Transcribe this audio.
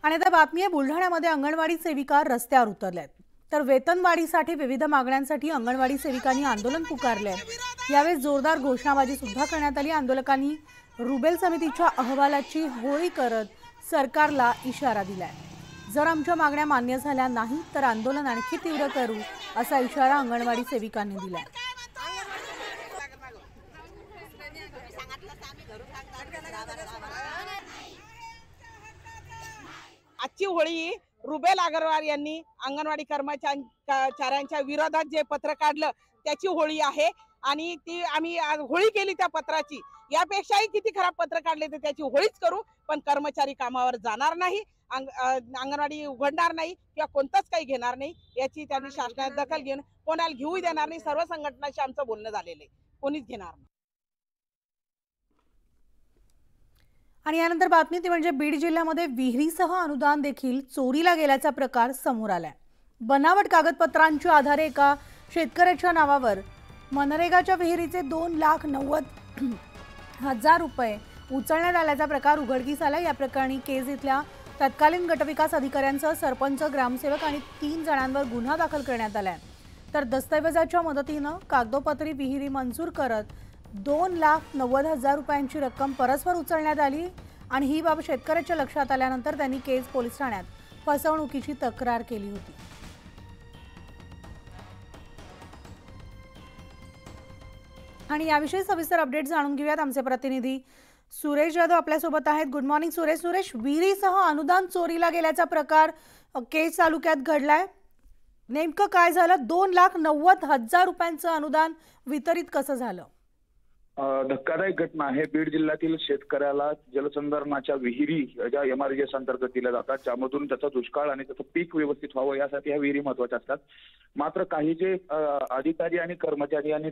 आणि आता बातमी आहे, बुलढाण्यामध्ये अंगणवाडी सेविका रस्त्यावर उतरल्यात। तर वेतनवाढीसाठी विविध मागण्यांसाठी अंगणवाडी सेविकांनी आंदोलन पुकारले। यावेळी जोरदार घोषणाबाजी सुद्धा करण्यात आली। आंदोलकांनी रुबेल समितीच्या अहवालाची होळी करत सरकारला इशारा दिलाय। जर आमच्या मागण्या मान्य झाल्या नाही तर आंदोलन आणखी तीव्र करू असा इशारा अंगणवाडी सेविकांनी दिलाय। आजची होळी रुबेल अग्रवाल यांनी अंगणवाडी कर्मचाऱ्यांच्या विरोधात जे पत्र काढलं त्याची होळी आहे आणि ती आम्ही होळी केली त्या पत्राची। यापेक्षाही किती खराब पत्र काढले तर त्याची होळीच करू, पण कर्मचारी कामावर जाणार नाही, अंगणवाडी उघडणार नाही किंवा कोणताच काही घेणार नाही याची त्यांनी शासनाने दखल घेऊन कोणाला घेऊ देणार नाही। सर्व संघटनांशी आमचं बोलणं झालेलं आहे, कोणीच घेणार नाही। आणि यानंतर बातमी ती म्हणजे बीड जिल्ह्यामध्ये विहिरीसह अनुदान देखील चोरीला गेल्याचा प्रकार समोर आलाय। बनावट कागदपत्रांच्या आधारे एका शेतकऱ्याच्या नावावर मनरेगाच्या विहिरीचे 2,90,000 रुपये उचलण्यात आल्याचा प्रकार उघडकीस आला। या प्रकरणी केज इथल्या तत्कालीन गटविकास अधिकाऱ्यांसह सरपंच, ग्रामसेवक आणि 3 जणांवर गुन्हा दाखल करण्यात आलाय। तर दस्तऐवजाच्या मदतीने कागदोपत्री विहिरी मंजूर करत 2,90,000 रुपयांची रक्कम परस्पर उचलण्यात आली आणि ही बाब शेतकऱ्याच्या लक्षात आल्यानंतर त्यांनी केज पोलीस ठाण्यात फसवणुकीची तक्रार केली होती। आणि याविषयी सविस्तर अपडेट जाणून घेऊयात। आमचे प्रतिनिधी सुरेश जाधव आपल्या सोबत आहेत। Good morning Suresh. विहिरीसह अनुदान चोरीला गेल्याचा प्रकार केज तालुक्यात घडलाय, नेमकं काय झालं? 2,90,000 रुपयांचं अनुदान वितरित कसं झालं? धक्कादायक घटना आहे। बीड जिल्ह्यातील शेतकऱ्याला जलसंधारणाच्या विहिरी ज्या MRGS अंतर्गत दिल्या जातात, ज्यामधून त्याचा दुष्काळ आणि त्याचं पीक व्यवस्थित व्हावं यासाठी ह्या विहिरी महत्वाच्या असतात। मात्र काही जे अधिकारी आणि कर्मचारी आणि